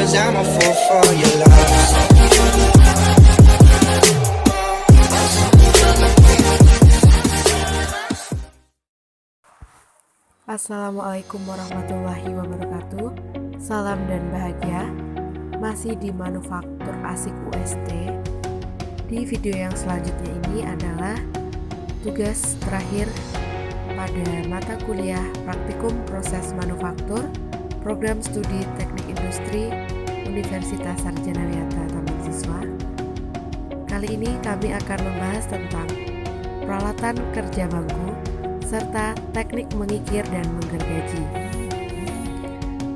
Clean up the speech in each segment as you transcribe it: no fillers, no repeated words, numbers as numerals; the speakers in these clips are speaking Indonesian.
'cause I'm a fool for your love. Assalamualaikum warahmatullahi wabarakatuh. Salam dan bahagia. Masih di Manufaktur Asik UST. Di video yang selanjutnya ini adalah tugas terakhir pada mata kuliah Praktikum Proses Manufaktur Program Studi Teknik Industri Universitas Sarjana Wiyata Taman Siswa. Kali ini kami akan membahas tentang peralatan kerja bangku serta teknik mengikir dan menggergaji.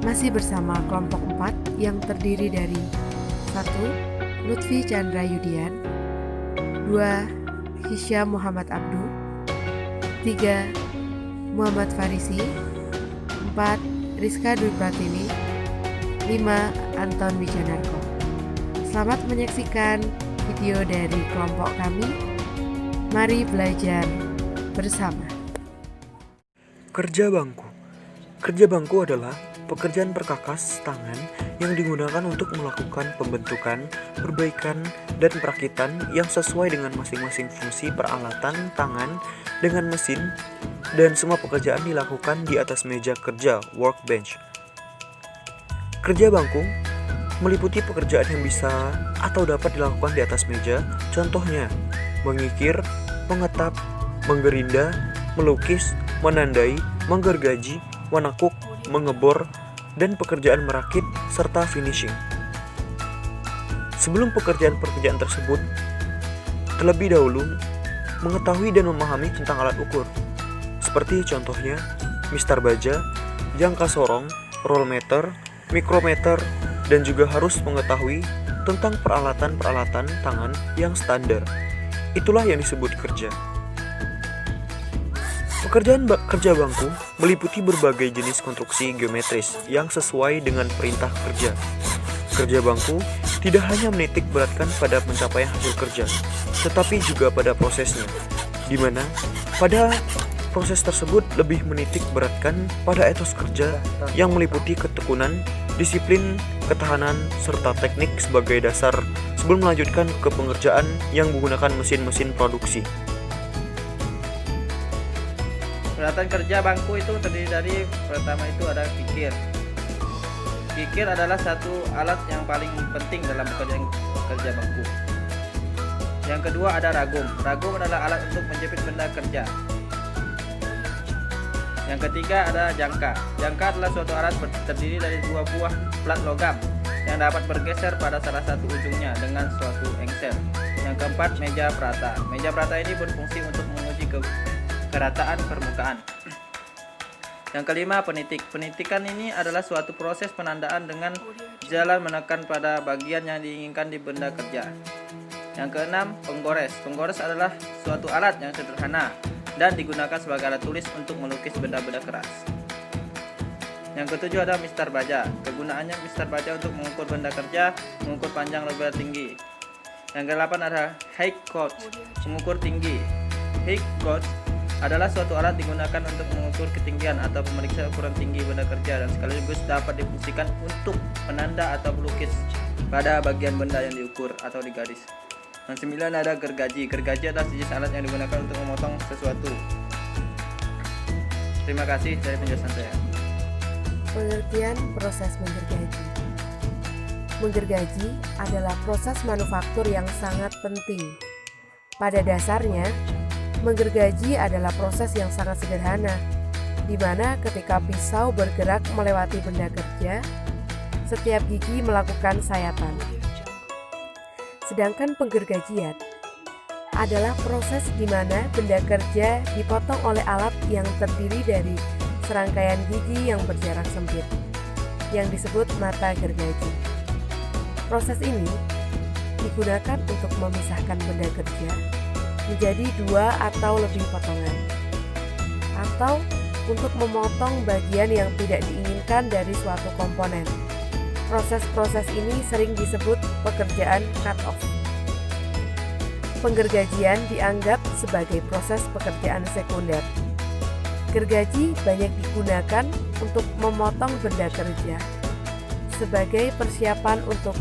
Masih bersama kelompok 4 yang terdiri dari 1. Lutfi Chandra Yudian, 2. Hisyam Muhammad Abdu, 3. Muhammad Farisi, 4. Rizka Dwi Pratiwi, 5. Anton Wijanarko. Selamat menyaksikan video dari kelompok kami. Mari belajar bersama. Kerja bangku. Kerja bangku adalah pekerjaan perkakas tangan yang digunakan untuk melakukan pembentukan, perbaikan, dan perakitan yang sesuai dengan masing-masing fungsi peralatan tangan dengan mesin, dan semua pekerjaan dilakukan di atas meja kerja workbench. Kerja bangku meliputi pekerjaan yang bisa atau dapat dilakukan di atas meja, contohnya mengikir, mengetap, menggerinda, melukis, menandai, menggergaji, menekuk, mengebor, dan pekerjaan merakit serta finishing. Sebelum pekerjaan-pekerjaan tersebut, terlebih dahulu mengetahui dan memahami tentang alat ukur, seperti contohnya mistar baja, jangka sorong, rollmeter, mikrometer, dan juga harus mengetahui tentang peralatan-peralatan tangan yang standar. Itulah yang disebut kerja. Pekerjaan kerja bangku meliputi berbagai jenis konstruksi geometris yang sesuai dengan perintah kerja. Kerja bangku tidak hanya menitik beratkan pada pencapaian hasil kerja, tetapi juga pada prosesnya, di mana pada proses tersebut lebih menitik beratkan pada etos kerja yang meliputi ketekunan, disiplin, ketahanan, serta teknik sebagai dasar sebelum melanjutkan ke pengerjaan yang menggunakan mesin-mesin produksi. Peralatan kerja bangku itu terdiri dari, pertama itu ada kikir. Kikir adalah satu alat yang paling penting dalam pekerjaan kerja bangku. Yang kedua ada ragum. Ragum adalah alat untuk menjepit benda kerja. Yang ketiga ada jangka. Jangka adalah suatu alat terdiri dari dua buah plat logam yang dapat bergeser pada salah satu ujungnya dengan suatu engsel. Yang keempat meja perata. Meja perata ini berfungsi untuk menguji kerataan permukaan. Yang kelima penitik. Penitikan ini adalah suatu proses penandaan dengan jalan menekan pada bagian yang diinginkan di benda kerja. Yang keenam penggores. Penggores adalah suatu alat yang sederhana dan digunakan sebagai alat tulis untuk melukis benda-benda keras. Yang ketujuh ada mistar baja. Kegunaannya mistar baja untuk mengukur benda kerja, mengukur panjang lebar tinggi. Yang kedelapan ada height gauge, mengukur tinggi. Height gauge adalah suatu alat digunakan untuk mengukur ketinggian atau memeriksa ukuran tinggi benda kerja dan sekaligus dapat difungsikan untuk penanda atau pelukis pada bagian benda yang diukur atau digaris. Yang sembilan ada gergaji. Gergaji adalah sejenis alat yang digunakan untuk memotong sesuatu. Terima kasih dari penjelasan saya. Pengertian proses menggergaji. Menggergaji adalah proses manufaktur yang sangat penting. Pada dasarnya, menggergaji adalah proses yang sangat sederhana, di mana ketika pisau bergerak melewati benda kerja, setiap gigi melakukan sayatan. Sedangkan penggergajian adalah proses di mana benda kerja dipotong oleh alat yang terdiri dari serangkaian gigi yang berjarak sempit, yang disebut mata gergaji. Proses ini digunakan untuk memisahkan benda kerja menjadi dua atau lebih potongan, atau untuk memotong bagian yang tidak diinginkan dari suatu komponen. Proses-proses ini sering disebut pekerjaan cut-off. Penggergajian dianggap sebagai proses pekerjaan sekunder. Gergaji banyak digunakan untuk memotong benda kerja, sebagai persiapan untuk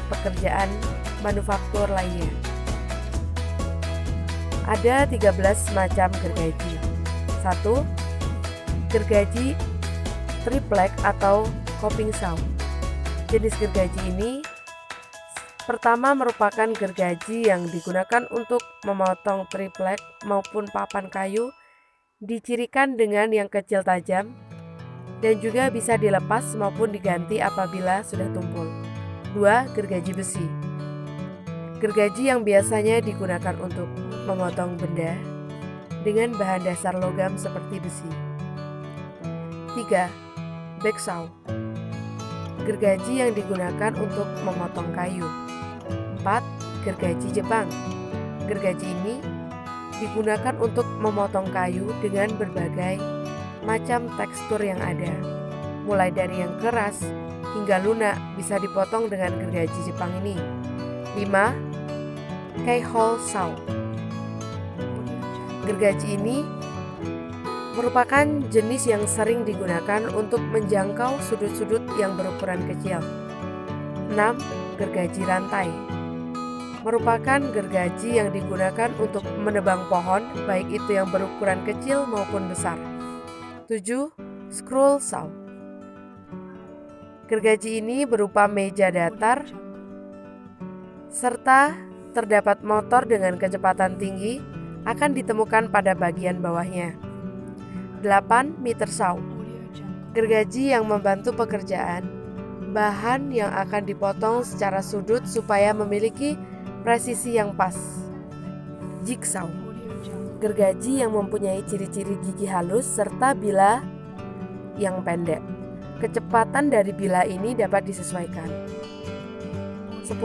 pekerjaan manufaktur lainnya. Ada 13 macam gergaji. 1. Gergaji triplek atau coping saw. Jenis gergaji ini pertama merupakan gergaji yang digunakan untuk memotong triplek maupun papan kayu, dicirikan dengan yang kecil tajam dan juga bisa dilepas maupun diganti apabila sudah tumpul. 2. Gergaji besi. Gergaji yang biasanya digunakan untuk memotong benda dengan bahan dasar logam seperti besi. 3. Backsaw. Gergaji yang digunakan untuk memotong kayu. 4. Gergaji Jepang. Gergaji ini digunakan untuk memotong kayu dengan berbagai macam tekstur yang ada, mulai dari yang keras hingga lunak bisa dipotong dengan gergaji Jepang ini. 5. Keyhole saw. Gergaji ini merupakan jenis yang sering digunakan untuk menjangkau sudut-sudut yang berukuran kecil. 6. Gergaji rantai. Merupakan gergaji yang digunakan untuk menebang pohon, baik itu yang berukuran kecil maupun besar. 7. Scroll saw. Gergaji ini berupa meja datar serta terdapat motor dengan kecepatan tinggi akan ditemukan pada bagian bawahnya. 8. Meter saw. Gergaji yang membantu pekerjaan, bahan yang akan dipotong secara sudut supaya memiliki presisi yang pas. Jigsaw. Gergaji yang mempunyai ciri-ciri gigi halus serta bila yang pendek. Kecepatan dari bila ini dapat disesuaikan. 10.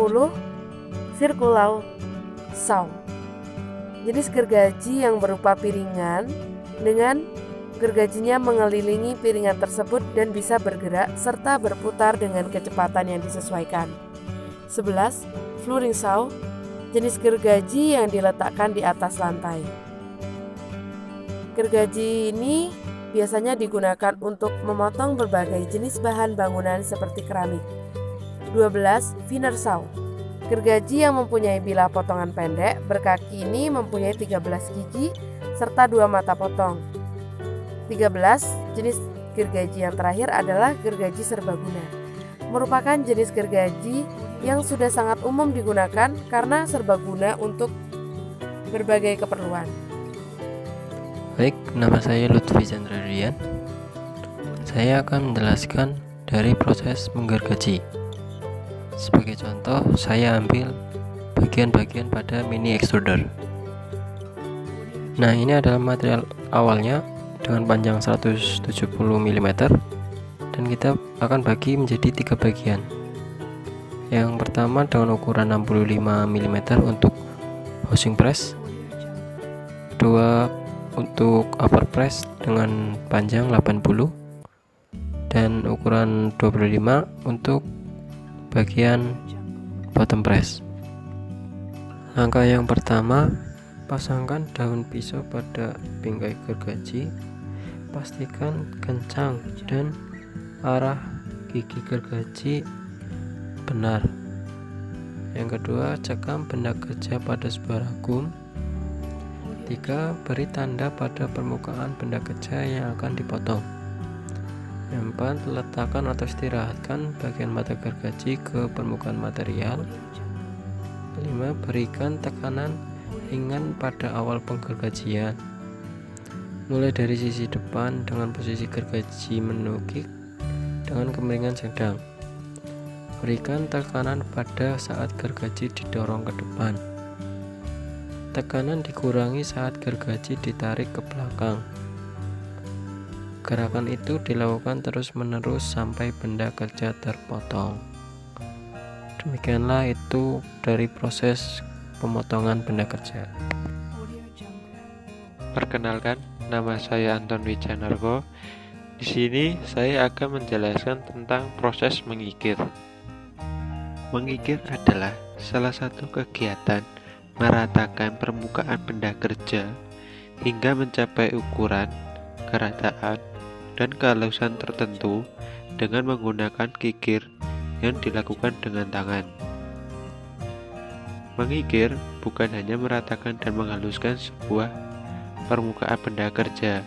Circular saw. Jenis gergaji yang berupa piringan dengan gergajinya mengelilingi piringan tersebut dan bisa bergerak serta berputar dengan kecepatan yang disesuaikan. 11. Flooring saw. Jenis gergaji yang diletakkan di atas lantai. Gergaji ini biasanya digunakan untuk memotong berbagai jenis bahan bangunan seperti keramik. 12. Finer saw. Gergaji yang mempunyai bilah potongan pendek, berkaki ini mempunyai 13 gigi serta 2 mata potong. 13. Jenis gergaji yang terakhir adalah gergaji serbaguna. Merupakan jenis gergaji yang sudah sangat umum digunakan karena serbaguna untuk berbagai keperluan. Baik, nama saya Lutfi Chandra Rian. Saya akan menjelaskan dari proses menggergaji. Sebagai contoh, saya ambil bagian-bagian pada mini extruder. Nah, ini adalah material awalnya dengan panjang 170 mm dan kita akan bagi menjadi 3 bagian. Yang pertama dengan ukuran 65 mm untuk housing press, kedua untuk upper press dengan panjang 80 dan ukuran 25 untuk bagian bottom press. Langkah yang pertama, pasangkan daun pisau pada bingkai gergaji. Pastikan kencang dan arah gigi gergaji benar. Yang kedua, cekam benda kerja pada sebuah ragum. 3. Beri tanda pada permukaan benda kerja yang akan dipotong. Yang 4. Letakkan atau istirahatkan bagian mata gergaji ke permukaan material. 5. Berikan tekanan ringan pada awal penggergajian, mulai dari sisi depan dengan posisi gergaji menukik dengan kemiringan sedang. Berikan tekanan pada saat gergaji didorong ke depan. Tekanan dikurangi saat gergaji ditarik ke belakang. Gerakan itu dilakukan terus-menerus sampai benda kerja terpotong. Demikianlah itu dari proses pemotongan benda kerja. Perkenalkan, nama saya Anton Wijanarko. Di sini saya akan menjelaskan tentang proses mengikir. Mengikir adalah salah satu kegiatan meratakan permukaan benda kerja hingga mencapai ukuran, kerataan, dan kehalusan tertentu dengan menggunakan kikir yang dilakukan dengan tangan. Mengikir bukan hanya meratakan dan menghaluskan sebuah permukaan benda kerja,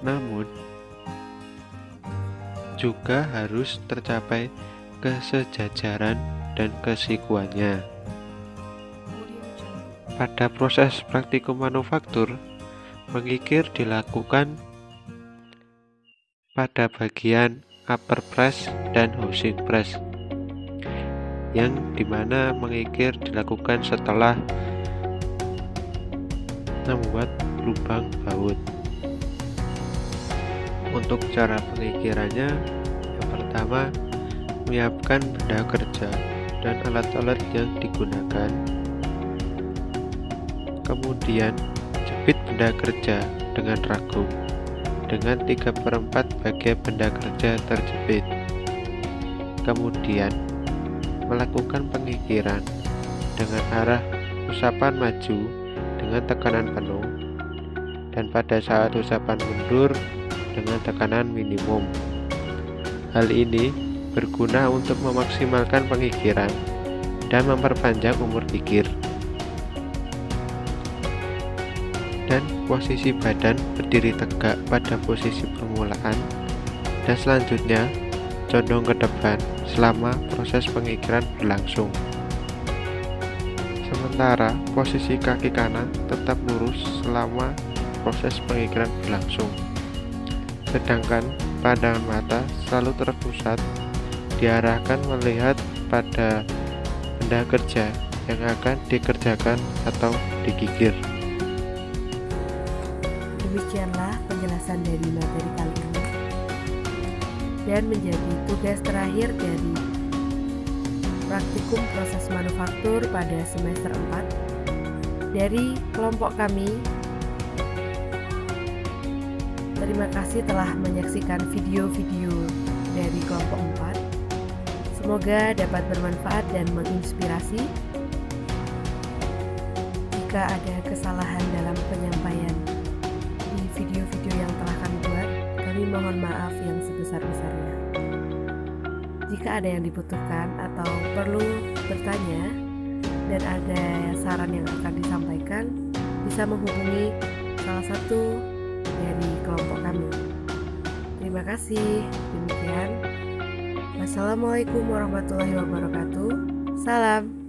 namun juga harus tercapai kesejajaran dan kesikuannya. Pada proses praktikum manufaktur, mengikir dilakukan pada bagian upper press dan housing press, yang dimana mengikir dilakukan setelah membuat lubang baut. Untuk cara pengikirannya, yang pertama, menyiapkan benda kerja dan alat-alat yang digunakan. Kemudian, jepit benda kerja dengan ragum dengan 3/4 bagian benda kerja terjepit. Kemudian, melakukan pengikiran dengan arah usapan maju dengan tekanan penuh, dan pada saat usapan mundur dengan tekanan minimum. Hal ini berguna untuk memaksimalkan pengikiran dan memperpanjang umur kikir. Dan posisi badan berdiri tegak pada posisi permulaan, dan selanjutnya condong ke depan selama proses pengikiran berlangsung. Sementara posisi kaki kanan tetap lurus selama proses pengikiran berlangsung. Sedangkan pandangan mata selalu terpusat diarahkan melihat pada benda kerja yang akan dikerjakan atau dikikir. Demikianlah penjelasan dari materi kali ini, dan menjadi tugas terakhir dari praktikum proses manufaktur pada semester 4 dari kelompok kami. Terima kasih telah menyaksikan video-video dari kelompok 4. Semoga dapat bermanfaat dan menginspirasi. Jika ada kesalahan dalam penyampaian di video-video yang telah kami buat, kami mohon maaf yang sebesar-besarnya. Jika ada yang dibutuhkan atau perlu bertanya dan ada saran yang akan disampaikan, bisa menghubungi salah satu dari kelompok kami. Terima kasih. Demikian. Wassalamualaikum warahmatullahi wabarakatuh. Salam.